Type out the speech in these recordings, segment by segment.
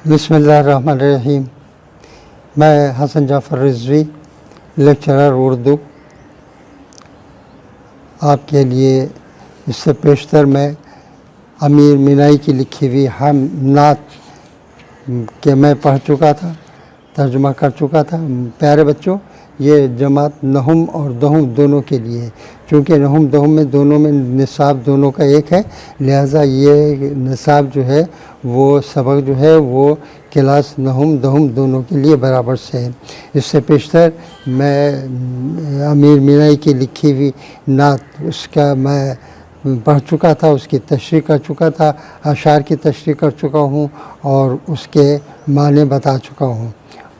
बिस्मिल्लाहिर्रहमानिर्रहीम। मैं हसन जाफ़र रिज़वी, लेक्चरर उर्दू, आपके लिए इससे पेशतर मैं अमीर मीनाई की लिखी हुई हम नात के मैं पढ़ चुका था, तर्जुमा कर चुका था। प्यारे बच्चों, ये जमात नहुम और दहुम दोनों के लिए है। चूँकि नहुम दहुम में दोनों में निसाब दोनों का एक है, लिहाजा ये निसाब जो है वो सबक जो है वो क्लास नहुम दहुम दोनों के लिए बराबर से है। इससे पेशतर मैं अमीर मीनाई की लिखी हुई नात उसका मैं पढ़ चुका था, उसकी तशरीह कर चुका था, अशार की तशरीह कर चुका हूँ और उसके माने बता चुका हूँ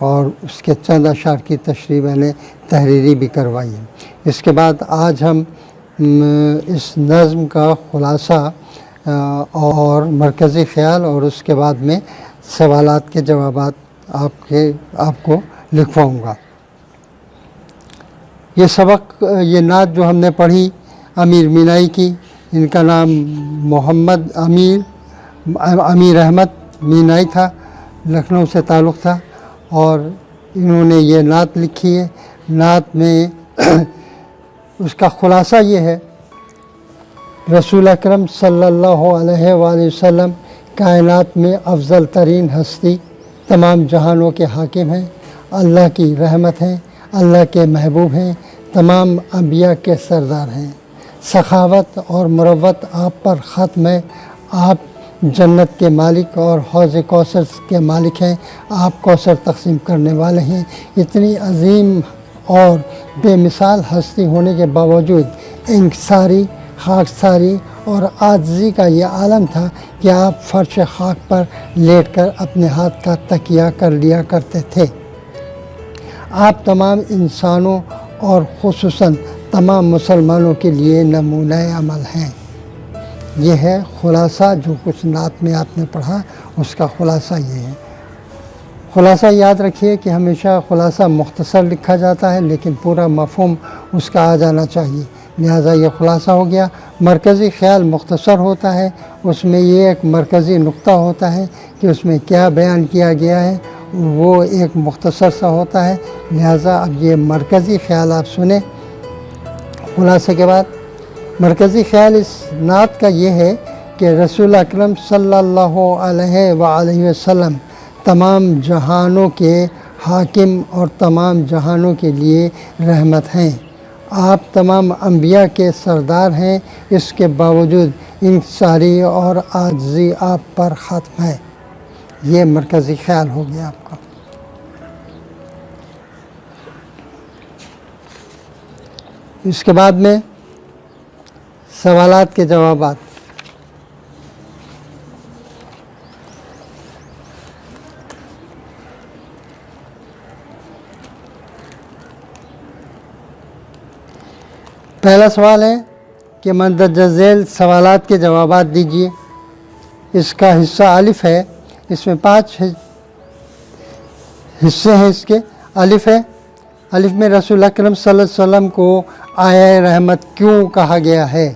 और उसके चंद अशार की तशरीह मैंने तहरीरी भी करवाई है। इसके बाद आज हम इस नज़्म का ख़ुलासा और मरकज़ी ख़याल और उसके बाद में सवालात के जवाबात आपको लिखवाऊँगा। ये सबक, ये नात जो हमने पढ़ी अमीर मीनाई की, इनका नाम मोहम्मद अमीर अहमद मीनाई था, लखनऊ से ताल्लुक़ था और इन्होंने ये नात लिखी है। नात में उसका ख़ुलासा ये है, रसूल अकरम सल्लल्लाहु अलैहि वसल्लम कायनात में अफ़ज़ल तरीन हस्ती, तमाम जहानों के हाकिम हैं, अल्लाह की रहमत हैं, अल्लाह के महबूब हैं, तमाम अंबिया के सरदार हैं। सखावत और मुरव्वत आप पर ख़त्म है। आप जन्नत के मालिक और हौज़ कौसर के मालिक हैं। आप कौसर तक़सीम करने वाले हैं। इतनी अजीम और बेमिसाल हस्ती होने के बावजूद इंकसारी, खाकसारी और आजिज़ी का ये आलम था कि आप फ़र्श खाक पर लेटकर अपने हाथ का तकिया कर लिया करते थे। आप तमाम इंसानों और ख़ुसूसन तमाम मुसलमानों के लिए नमूने अमल हैं। यह है ख़ुलासा, जो कुछ नात में आपने पढ़ा उसका ख़ुलासा ये है। ख़ुलासा याद रखिए कि हमेशा ख़ुलासा मुख्तसर लिखा जाता है लेकिन पूरा मफ़हूम उसका आ जाना चाहिए, लिहाजा ये ख़ुलासा हो गया। मरकज़ी ख़याल मुख्तसर होता है, उसमें ये एक मरकज़ी नुक्ता होता है कि उसमें क्या बयान किया गया है वो एक मुख्तसर सा होता है। लिहाजा अब ये मरकज़ी ख़याल आप सुने। ख़ुलासे के बाद मरकज़ी ख़याल इस नात का ये है कि रसूल अकरम सल्लल्लाहु अलैहि वसल्लम तमाम जहानों के हाकिम और तमाम जहानों के लिए रहमत हैं। आप तमाम अंबिया के सरदार हैं, इसके बावजूद इंकसारी और आजिज़ी आप पर ख़त्म है। ये मरकज़ी ख़याल हो गया आपका। इसके बाद में सवालात के जवाबात। पहला सवाल है कि मंदरजा झेल सवालात के जवाबात दीजिए। इसका हिस्सा अलिफ है, इसमें 5 हिस्से हैं। इसके अलिफ है, अलिफ में रसूल अकरम सल्लल्लाहु अलैहि वसल्लम को आया रहमत क्यों कहा गया है?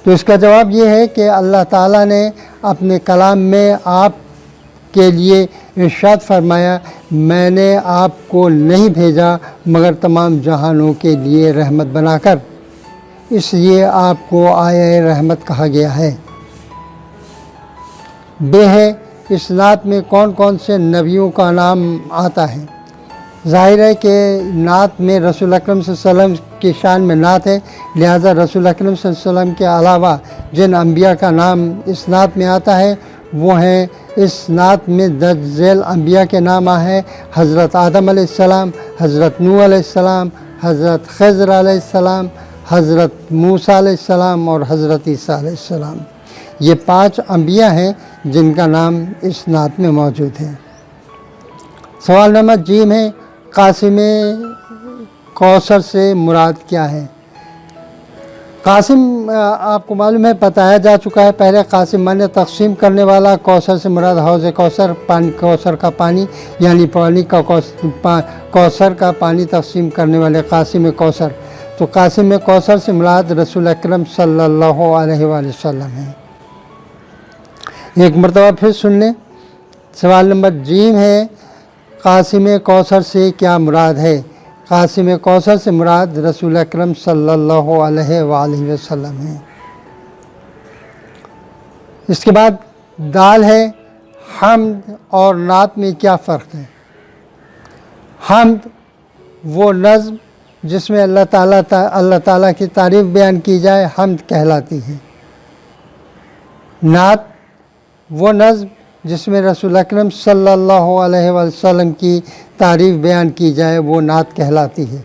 तो इसका जवाब ये है कि अल्लाह ताला ने अपने कलाम में आप के लिए इरशाद फरमाया, मैंने आपको नहीं भेजा मगर तमाम जहानों के लिए रहमत बनाकर, इसलिए आपको आया रहमत कहा गया है। बे है, इस नात में कौन कौन से नबियों का नाम आता है? ज़ाहिर है कि नात में रसूल अकरम सल्लल्लाहु अलैहि वसल्लम की शान में नात है, लिहाजा रसूल अकरम सल्लल्लाहु अलैहि वसल्लम के अलावा जिन अंबिया का नाम इस नात में आता है वो हैं, इस नात में दर्ज झेल अंबिया के नाम है हज़रत आदम अलैहिस्सलाम, हज़रत नूह अलैहिस्सलाम, हज़रत ख़िज़्र अलैहिस्सलाम, हज़रत मूसा अलैहिस्सलाम और हज़रत ईसा अलैहिस्सलाम। ये 5 अंबिया हैं जिनका नाम इस नात में मौजूद है। सवाल नंबर जीम है, कासिम कौसर से मुराद क्या है? कासिम आपको मालूम है, बताया जा चुका है पहले। कासिम माने तकसीम करने वाला, कौसर से मुराद हौज़ कौसर, पानी, कौसर का पानी, यानी पानी का कौसर का पानी तकसीम करने वाले कासिम कौसर। तो कासिम कौसर से मुराद रसूल अकरम सल्लल्लाहु अलैहि वसल्लम है। एक मरतबा फिर सुन लें सवाल नंबर जीम है, कासिम कौसर से क्या मुराद है? कासिम कौसर से मुराद रसूल अकरम सल्लल्लाहु अलैहि वसल्लम है। इसके बाद दाल है, हम्द और नात में क्या फ़र्क है? हम्द वो नज़्म जिसमें अल्लाह ताला की तारीफ़ बयान की जाए, हम्द कहलाती है। नात वो नज़्म जिसमें रसूल अकरम सल्लल्लाहु अलैहि वसल्लम की तारीफ़ बयान की जाए, वो नात कहलाती है।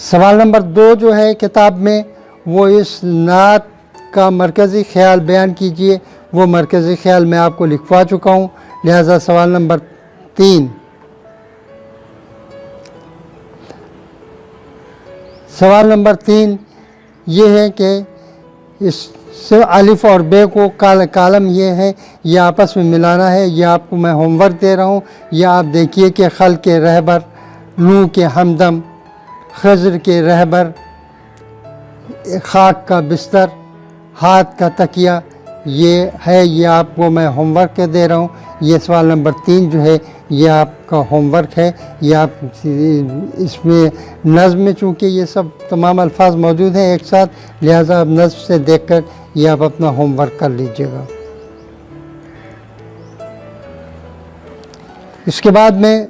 सवाल नंबर 2 जो है किताब में, वो इस नात का मरकज़ी ख़्याल बयान कीजिए। वो मरकज़ी ख़्याल मैं आपको लिखवा चुका हूँ, लिहाजा सवाल नंबर 3। सवाल नंबर 3 ये है कि इससे अलिफ और बे को कालम ये है, ये आपस में मिलाना है। ये आपको मैं होमवर्क दे रहा हूँ। ये आप देखिए कि खल के रहबर, नूह के हमदम, खज़र के रहबर, खाक का बिस्तर, हाथ का तकिया, ये है। ये आपको मैं होमवर्क दे रहा हूँ। ये सवाल नंबर 3 जो है ये आपका होमवर्क है। ये आप इसमें नज़्म में चूँकि ये सब तमाम अल्फाज मौजूद हैं एक साथ, लिहाजा आप नज़्म से देखकर ये आप अपना होमवर्क कर लीजिएगा। इसके बाद में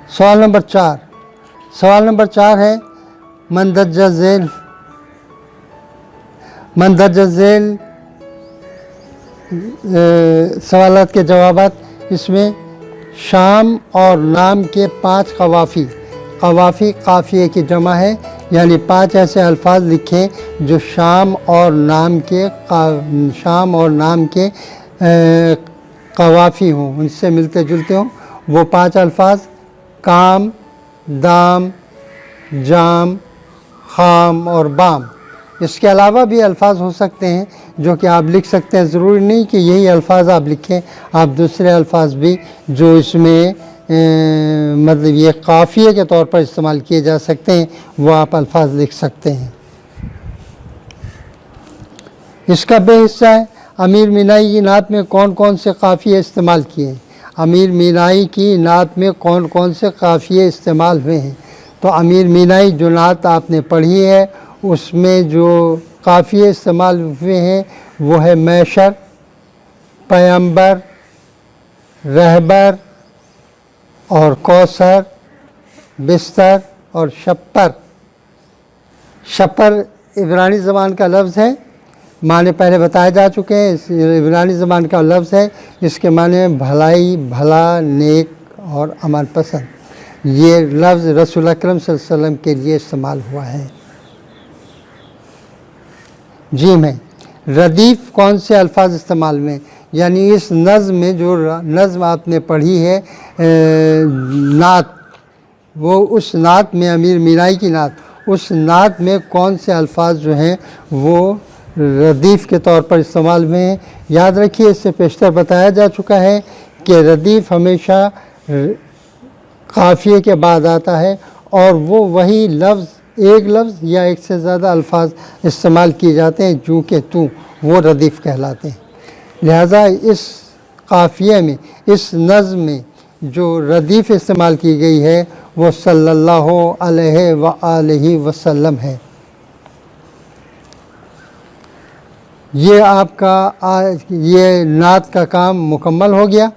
सवाल नंबर 4। सवाल नंबर 4 है, मंदरजा झेल सवालात के जवाबात। इसमें शाम और नाम के 5 कवाफ़ी काफ़िए की जमा है, यानी 5 ऐसे अल्फाज लिखें जो शाम और नाम के कवाफ़ी हों, उनसे मिलते जुलते हों। वो 5 अल्फाज काम, दाम, जाम, खाम और बाम। इसके अलावा भी अल्फाज हो सकते हैं जो कि आप लिख सकते हैं। ज़रूरी नहीं कि यही अल्फाज आप लिखें, आप दूसरे अल्फाज भी जो इसमें मतलब ये काफ़िए के तौर पर इस्तेमाल किए जा सकते हैं, वो आप अल्फाज लिख सकते हैं। इसका बे हिस्सा है, अमीर मीनाई की नात में कौन कौन से काफ़िए इस्तेमाल किए हैं? अमीर मीनाई की नात में कौन कौन से काफ़िए इस्तेमाल हुए हैं? तो अमीर मीनाई जो नात आपने पढ़ी है उसमें जो काफ़िए इस्तेमाल हुए हैं वो है मैशर, पैगंबर, रहबर और कौसर, बिस्तर और शप्पर। शप्पर इब्रानी ज़बान का लफ्ज़ है, माने पहले बताए जा चुके हैं। इस इब्रानी ज़बान का लफ्ज़ है, इसके माने भलाई, भला, नेक और अमन पसंद। ये लफ्ज़ रसूल अकरम सल्लल्लाहु अलैहि वसल्लम के लिए इस्तेमाल हुआ है। जी में रदीफ़ कौन से अल्फाज इस्तेमाल में, यानी इस नज़्म में जो नज़्म आपने पढ़ी है नात, वो उस नात में अमीर मीनाई की नात, उस नात में कौन से अल्फाज जो हैं वो रदीफ़ के तौर पर इस्तेमाल हुए हैं। याद रखिए, इससे पेशतर बताया जा चुका है कि रदीफ़ हमेशा काफ़िए के बाद आता है और वो वही लफ्ज़, एक लफ्ज़ या एक से ज़्यादा अल्फाज इस्तेमाल किए जाते हैं जो कि तू, वो रदीफ़ कहलाते हैं। लिहाजा इस काफ़िए में, इस नज़्म में जो रदीफ़ इस्तेमाल की गई है वो सल्लल्लाहु अलैहि वसल्लम है। ये आपका ये नात का काम मुकम्मल हो गया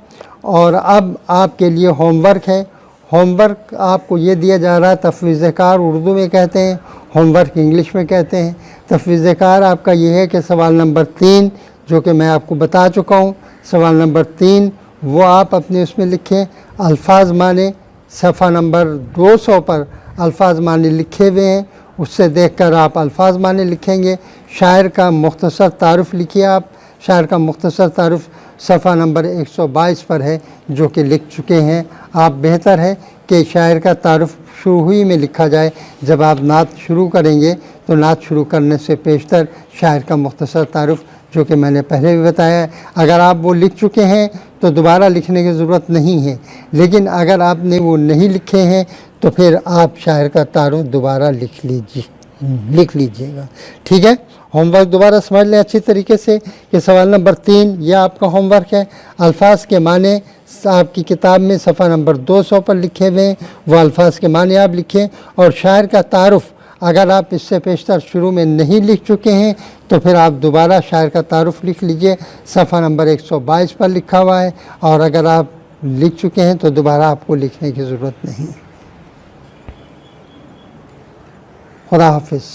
और अब आपके लिए होमवर्क है। होमवर्क आपको ये दिया जा रहा है, तफ़वीज़ कार उर्दू में कहते हैं, होमवर्क इंग्लिश में कहते हैं। तफ़वीज़ कार आपका ये है कि सवाल नंबर 3 जो कि मैं आपको बता चुका हूँ, सवाल नंबर 3 वो आप अपने उसमें लिखें। अल्फाज माने सफ़ा नंबर 200 पर अल्फाज माने लिखे हुए हैं, उससे देखकर आप अल्फाज माने लिखेंगे। शायर का मुख्तसर तारुफ़ लिखिए आप। शायर का मुख्तसर तारुफ़ सफ़ा नंबर 122 पर है जो कि लिख चुके हैं आप। बेहतर है कि शायर का तारुफ़ शुरू ही में लिखा जाए। जब आप नात शुरू करेंगे तो नात शुरू करने से पेशतर शायर का मुख्तसर तारुफ़ جو کہ میں نے پہلے بھی بتایا ہے۔ اگر آپ وہ لکھ چکے ہیں تو دوبارہ لکھنے کی ضرورت نہیں ہے، لیکن اگر آپ نے وہ نہیں لکھے ہیں تو پھر آپ شاعر کا تعارف دوبارہ لکھ لیجئے گا، ٹھیک ہے۔ ہوم ورک دوبارہ سمجھ لیں اچھی طریقے سے کہ سوال نمبر 3 یہ آپ کا ہوم ورک ہے۔ الفاظ کے معنی آپ کی کتاب میں صفحہ نمبر 200 پر لکھے ہوئے ہیں، وہ الفاظ کے معنی آپ لکھیں، اور شاعر کا تعارف اگر آپ اس سے پیشتر شروع میں نہیں لکھ چکے ہیں تو پھر آپ دوبارہ شاعر کا تعارف لکھ لیجئے، صفحہ نمبر 122 پر لکھا ہوا ہے، اور اگر آپ لکھ چکے ہیں تو دوبارہ آپ کو لکھنے کی ضرورت نہیں۔ خدا حافظ۔